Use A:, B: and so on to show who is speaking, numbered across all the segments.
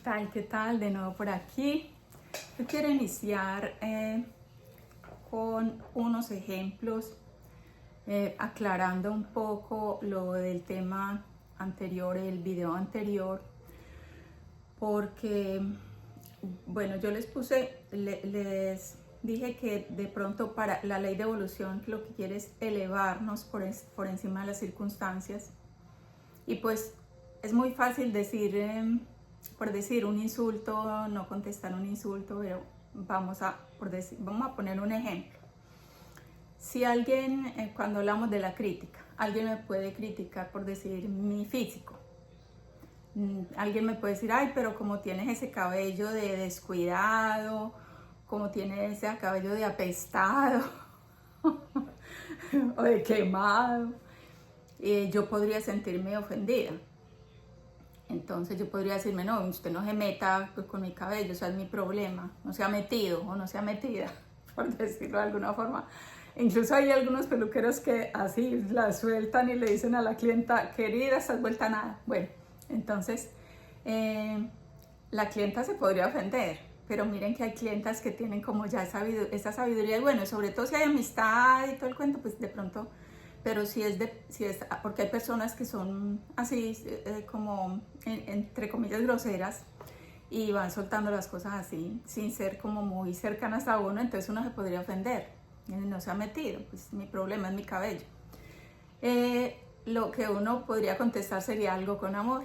A: tal? ¿Qué tal? De nuevo por aquí. Yo quiero iniciar con unos ejemplos, aclarando un poco lo del tema anterior, el video anterior, porque, bueno, yo les dije que de pronto para la ley de evolución lo que quiere es elevarnos por encima de las circunstancias. Y pues es muy fácil decir, por decir un insulto, no contestar un insulto, pero vamos a poner un ejemplo. Si alguien, cuando hablamos de la crítica, alguien me puede criticar por decir mi físico. Alguien me puede decir, ay, pero como tienes ese cabello de descuidado, como tienes ese cabello de apestado o de quemado, yo podría sentirme ofendida. Entonces yo podría decirme, no, usted no se meta con mi cabello, o sea, es mi problema, no se ha metido o no se ha metida, por decirlo de alguna forma. Incluso hay algunos peluqueros que así la sueltan y le dicen a la clienta, querida, estás vuelta a nada. Bueno, entonces la clienta se podría ofender, pero miren que hay clientas que tienen como ya esa sabiduría, y bueno, sobre todo si hay amistad y todo el cuento, pues de pronto, pero si es porque hay personas que son así como entre comillas groseras y van soltando las cosas así sin ser como muy cercanas a uno, entonces uno se podría ofender. No se ha metido, pues mi problema es mi cabello. Lo que uno podría contestar sería algo con amor,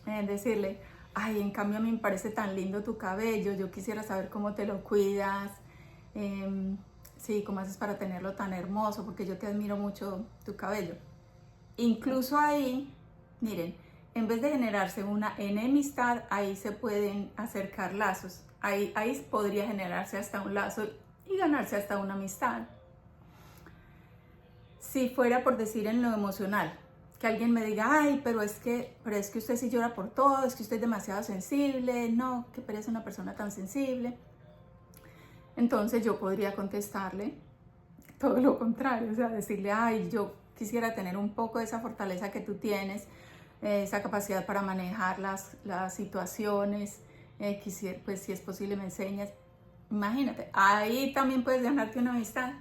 A: decirle, ay, en cambio a mí me parece tan lindo tu cabello, yo quisiera saber cómo te lo cuidas, sí, cómo haces para tenerlo tan hermoso, porque yo te admiro mucho tu cabello. Incluso ahí, miren, en vez de generarse una enemistad, ahí se pueden acercar lazos, ahí podría generarse hasta un lazo y ganarse hasta una amistad. Si fuera por decir en lo emocional, que alguien me diga, ay, pero es que usted sí llora por todo, es que usted es demasiado sensible, no, que pereza una persona tan sensible. Entonces yo podría contestarle todo lo contrario, o sea, decirle, ay, yo quisiera tener un poco de esa fortaleza que tú tienes, esa capacidad para manejar las situaciones, quisiera, pues si es posible me enseñas. Imagínate, ahí también puedes ganarte una amistad.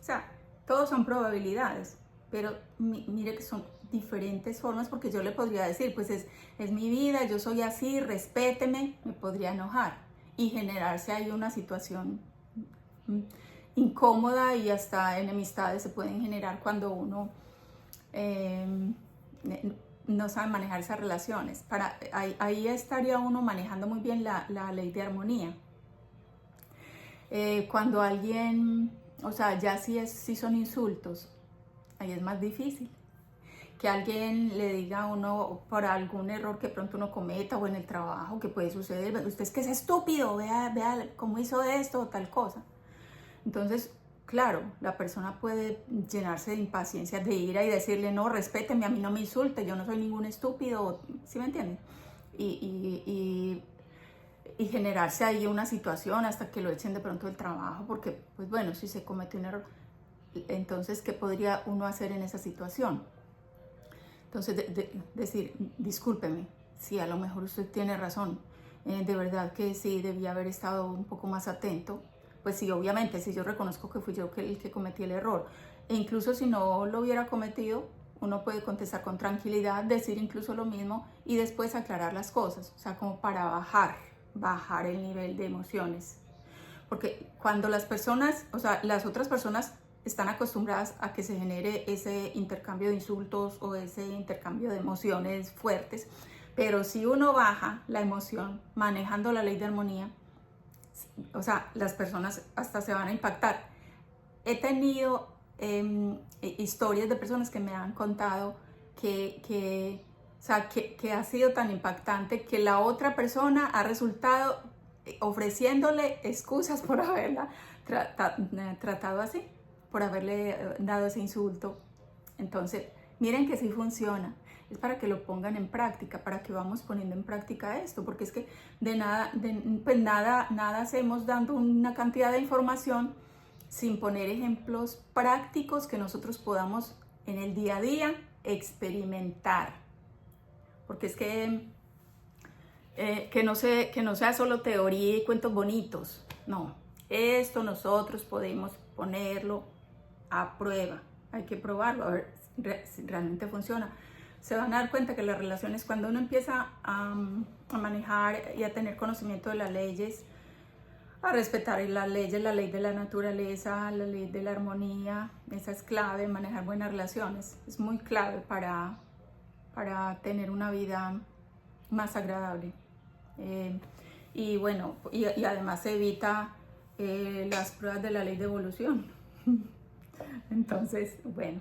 A: O sea, todos son probabilidades, pero mire que son diferentes formas, porque yo le podría decir, pues es mi vida, yo soy así, respéteme, me podría enojar y generarse ahí una situación incómoda, y hasta enemistades se pueden generar cuando uno no sabe manejar esas relaciones. Ahí estaría uno manejando muy bien la ley de armonía. Cuando alguien, o sea, ya si son insultos, ahí es más difícil. Que alguien le diga a uno por algún error que pronto uno cometa o en el trabajo, que puede suceder, usted es que es estúpido, vea cómo hizo esto o tal cosa. Entonces, claro, la persona puede llenarse de impaciencia, de ira y decirle, no, respéteme, a mí no me insulte, yo no soy ningún estúpido, ¿sí me entienden? Y generarse ahí una situación hasta que lo echen de pronto del trabajo, porque, pues bueno, si se comete un error, entonces, ¿qué podría uno hacer en esa situación? Entonces, decir, discúlpeme, sí, a lo mejor usted tiene razón, de verdad que sí, debía haber estado un poco más atento. Pues sí, obviamente, si yo reconozco que fui yo el que cometí el error, e incluso si no lo hubiera cometido, uno puede contestar con tranquilidad, decir incluso lo mismo y después aclarar las cosas, o sea, como para bajar el nivel de emociones. Porque cuando las personas, o sea, las otras personas están acostumbradas a que se genere ese intercambio de insultos o ese intercambio de emociones fuertes, pero si uno baja la emoción manejando la ley de armonía, o sea, las personas hasta se van a impactar. He tenido historias de personas que me han contado que ha sido tan impactante que la otra persona ha resultado ofreciéndole excusas por haberla tratado así, por haberle dado ese insulto. Entonces, miren que sí funciona. Es para que lo pongan en práctica, para que vamos poniendo en práctica esto, porque es que nada hacemos dando una cantidad de información sin poner ejemplos prácticos que nosotros podamos en el día a día experimentar. Porque es que que no sea solo teoría y cuentos bonitos. No, esto nosotros podemos ponerlo a prueba. Hay que probarlo, a ver si realmente funciona. Se van a dar cuenta que las relaciones, cuando uno empieza a manejar y a tener conocimiento de las leyes, a respetar las leyes, la ley de la naturaleza, la ley de la armonía, esa es clave, manejar buenas relaciones. Es muy clave para tener una vida más agradable. Y bueno, y además se evita las pruebas de la ley de evolución. Entonces, bueno,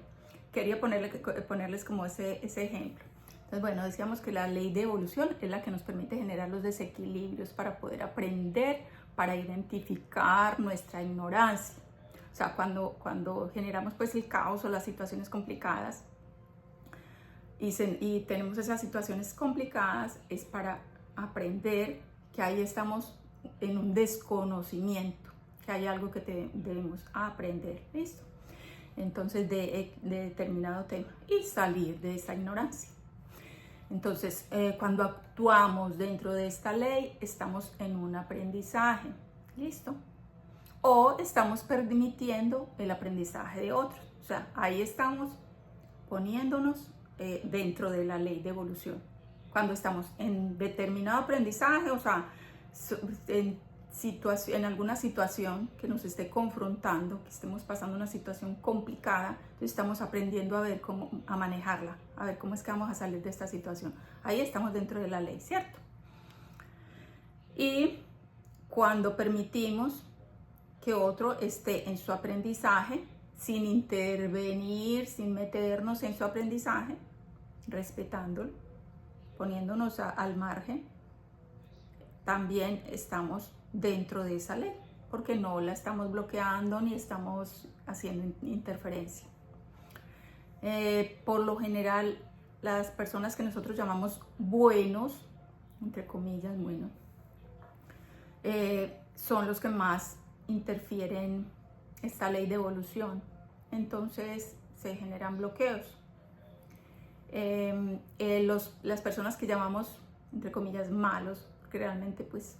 A: quería ponerles como ese ejemplo. Entonces, bueno, decíamos que la ley de evolución es la que nos permite generar los desequilibrios para poder aprender, para identificar nuestra ignorancia. O sea, cuando generamos pues el caos o las situaciones complicadas y tenemos esas situaciones complicadas, es para aprender que ahí estamos en un desconocimiento, que hay algo que debemos aprender, ¿listo? Entonces de determinado tema y salir de esa ignorancia. Entonces cuando actuamos dentro de esta ley estamos en un aprendizaje, ¿listo? O estamos permitiendo el aprendizaje de otros, o sea, ahí estamos poniéndonos dentro de la ley de evolución. Cuando estamos en determinado aprendizaje, o sea, en alguna situación que nos esté confrontando, que estemos pasando una situación complicada, entonces estamos aprendiendo a ver a manejarla, a ver cómo es que vamos a salir de esta situación. Ahí estamos dentro de la ley, ¿cierto? Y cuando permitimos que otro esté en su aprendizaje, sin intervenir, sin meternos en su aprendizaje, respetándolo, poniéndonos al margen, también estamos dentro de esa ley, porque no la estamos bloqueando ni estamos haciendo interferencia. Por lo general, las personas que nosotros llamamos buenos, entre comillas, buenos, son los que más interfieren esta ley de evolución. Entonces se generan bloqueos. Las personas que llamamos, entre comillas, malos, que realmente pues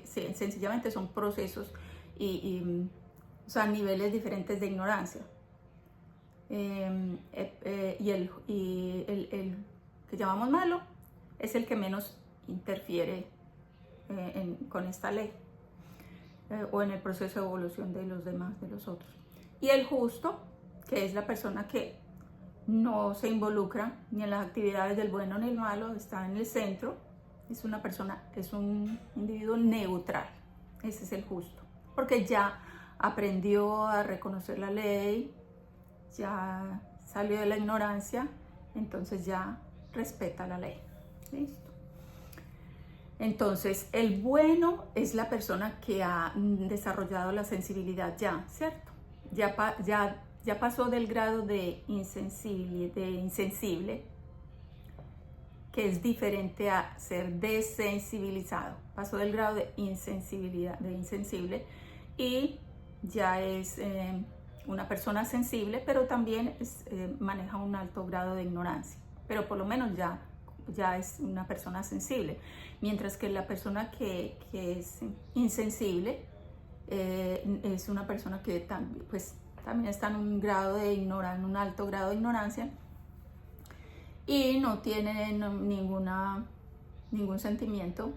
A: sencillamente son procesos o sea, niveles diferentes de ignorancia. Y el que llamamos malo es el que menos interfiere con esta ley o en el proceso de evolución de los demás, de los otros. Y el justo, que es la persona que no se involucra ni en las actividades del bueno ni el malo, está en el centro, es una persona, es un individuo neutral. Ese es el justo, porque ya aprendió a reconocer la ley, ya salió de la ignorancia, entonces ya respeta la ley. ¿Listo? Entonces, el bueno es la persona que ha desarrollado la sensibilidad ya, ¿cierto? Ya pasó del grado de insensible, que es diferente a ser desensibilizado. Pasó del grado de insensibilidad, de insensible, y ya es una persona sensible, pero también maneja un alto grado de ignorancia. Pero por lo menos ya es una persona sensible. Mientras que la persona que es insensible es una persona que también está en un grado de ignorancia, en un alto grado de ignorancia, y no tiene ningún sentimiento,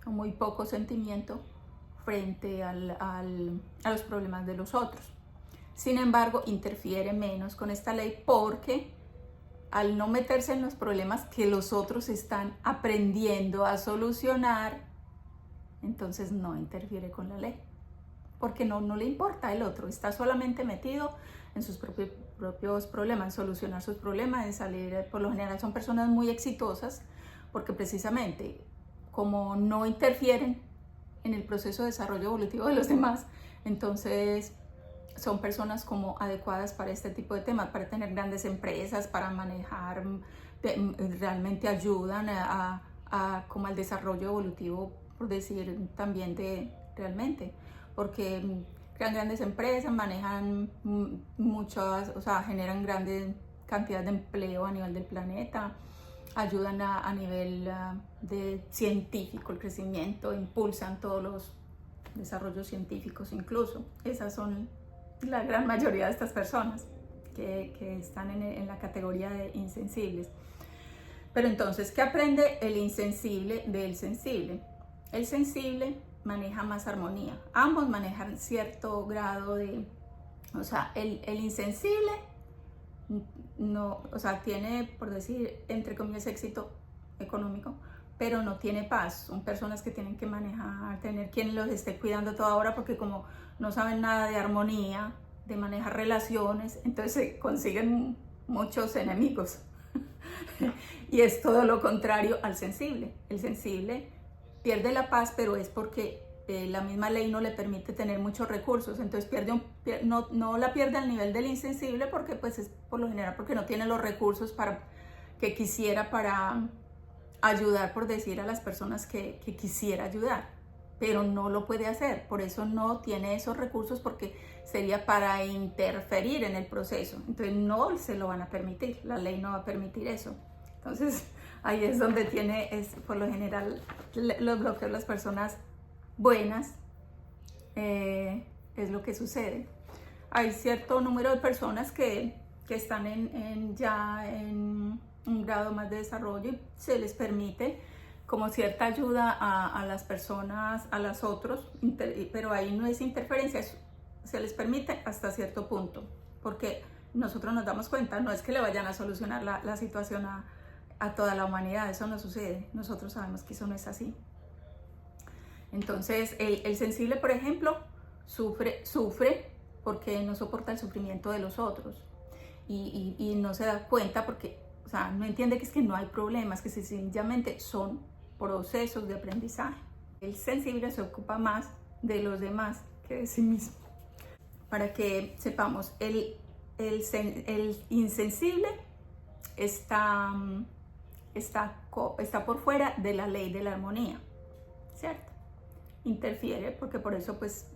A: o muy poco sentimiento, frente a los problemas de los otros. Sin embargo, interfiere menos con esta ley porque al no meterse en los problemas que los otros están aprendiendo a solucionar, entonces no interfiere con la ley, porque no le importa el otro, está solamente metido en sus propios problemas, en solucionar sus problemas, en salir. Por lo general son personas muy exitosas porque precisamente como no interfieren en el proceso de desarrollo evolutivo de los demás, entonces son personas como adecuadas para este tipo de temas, para tener grandes empresas, para manejar, realmente ayudan como al desarrollo evolutivo, por decir también realmente, porque crean grandes empresas, manejan muchas, o sea, generan grandes cantidades de empleo a nivel del planeta, ayudan a nivel de científico, el crecimiento, impulsan todos los desarrollos científicos incluso. Esas son la gran mayoría de estas personas que están en la categoría de insensibles. Pero entonces, ¿qué aprende el insensible del sensible? El sensible maneja más armonía. Ambos manejan cierto grado de... O sea, el insensible no, o sea, tiene, por decir, entre comillas, éxito económico, pero no tiene paz. Son personas que tienen que manejar, tener quien los esté cuidando toda hora, porque como no saben nada de armonía, de manejar relaciones, entonces se consiguen muchos enemigos. Y es todo lo contrario al sensible. El sensible pierde la paz, pero es porque la misma ley no le permite tener muchos recursos, entonces no la pierde al nivel del insensible, porque pues es por lo general porque no tiene los recursos que quisiera para ayudar, por decir, a las personas que quisiera ayudar, pero no lo puede hacer. Por eso no tiene esos recursos, porque sería para interferir en el proceso, entonces no se lo van a permitir, la ley no va a permitir eso. Entonces ahí es donde por lo general los bloqueos, las personas buenas, es lo que sucede. Hay cierto número de personas que están ya en un grado más de desarrollo y se les permite como cierta ayuda a las personas, a las otros, pero ahí no es interferencia, se les permite hasta cierto punto, porque nosotros nos damos cuenta, no es que le vayan a solucionar la situación a toda la humanidad, eso no sucede, nosotros sabemos que eso no es así. Entonces el sensible, por ejemplo, sufre porque no soporta el sufrimiento de los otros y no se da cuenta porque, o sea, no entiende que es que no hay problemas, que sencillamente son procesos de aprendizaje. El sensible se ocupa más de los demás que de sí mismo. Para que sepamos, el insensible está por fuera de la ley de la armonía, ¿cierto? Interfiere porque por eso pues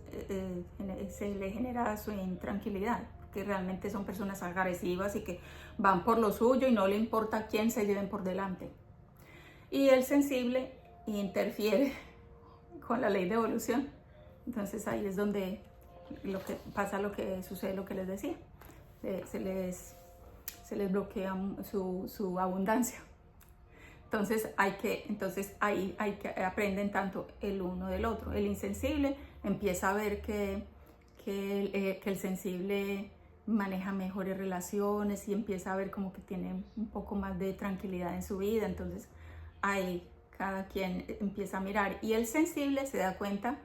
A: se le genera su intranquilidad, porque realmente son personas agresivas y que van por lo suyo y no le importa quién se lleven por delante. Y el sensible interfiere con la ley de evolución, entonces ahí es donde lo que sucede, lo que les decía, se les bloquea su abundancia. Entonces ahí aprenden tanto el uno del otro. El insensible empieza a ver que el sensible maneja mejores relaciones y empieza a ver como que tiene un poco más de tranquilidad en su vida. Entonces ahí cada quien empieza a mirar. Y el sensible se da cuenta,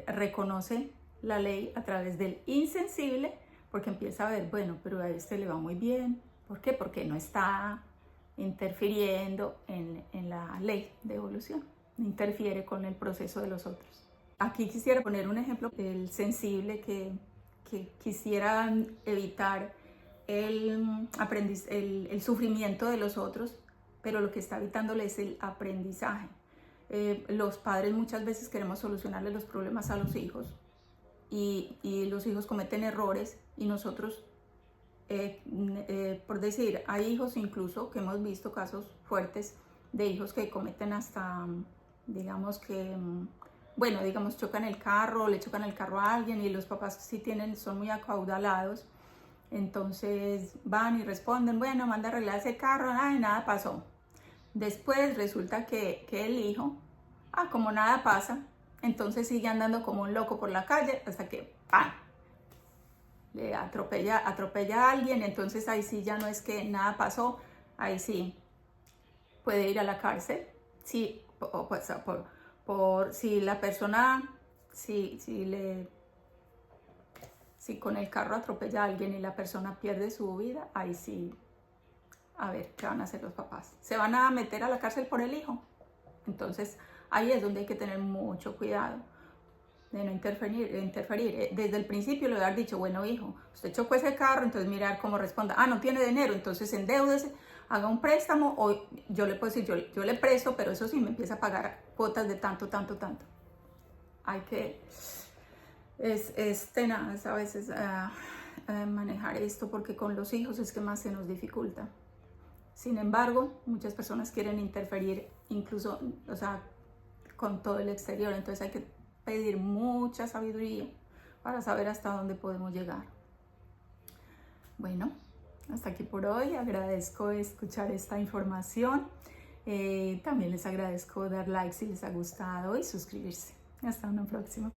A: reconoce la ley a través del insensible, porque empieza a ver, bueno, pero a este le va muy bien. ¿Por qué? Porque no está interfiriendo en la ley de evolución, interfiere con el proceso de los otros. Aquí quisiera poner un ejemplo, el sensible que quisiera evitar el sufrimiento de los otros, pero lo que está evitándole es el aprendizaje. Los padres muchas veces queremos solucionarle los problemas a los hijos y los hijos cometen errores y nosotros por decir, hay hijos incluso que hemos visto casos fuertes de hijos que cometen hasta, digamos que, bueno, digamos chocan el carro, le chocan el carro a alguien y los papás son muy acaudalados, entonces van y responden, bueno, manda a arreglar ese carro, y nada pasó. Después resulta que el hijo, como nada pasa, entonces sigue andando como un loco por la calle hasta que ¡pam!, le atropella a alguien. Entonces ahí sí ya no es que nada pasó, ahí sí puede ir a la cárcel. Sí, si la persona, si con el carro atropella a alguien y la persona pierde su vida, ahí sí, a ver, ¿qué van a hacer los papás? ¿Se van a meter a la cárcel por el hijo? Entonces ahí es donde hay que tener mucho cuidado de no interferir. Desde el principio le voy a haber dicho, bueno hijo, usted chocó ese carro, entonces mirar cómo responda. No tiene dinero, entonces endeúdese, haga un préstamo, o yo le puedo decir, yo le presto, pero eso sí me empieza a pagar cuotas de tanto. Es tenaz a veces manejar esto, porque con los hijos es que más se nos dificulta. Sin embargo, muchas personas quieren interferir incluso, o sea, con todo el exterior. Entonces hay que pedir mucha sabiduría para saber hasta dónde podemos llegar. Bueno, hasta aquí por hoy. Agradezco escuchar esta información. También les agradezco dar like si les ha gustado y suscribirse. Hasta una próxima.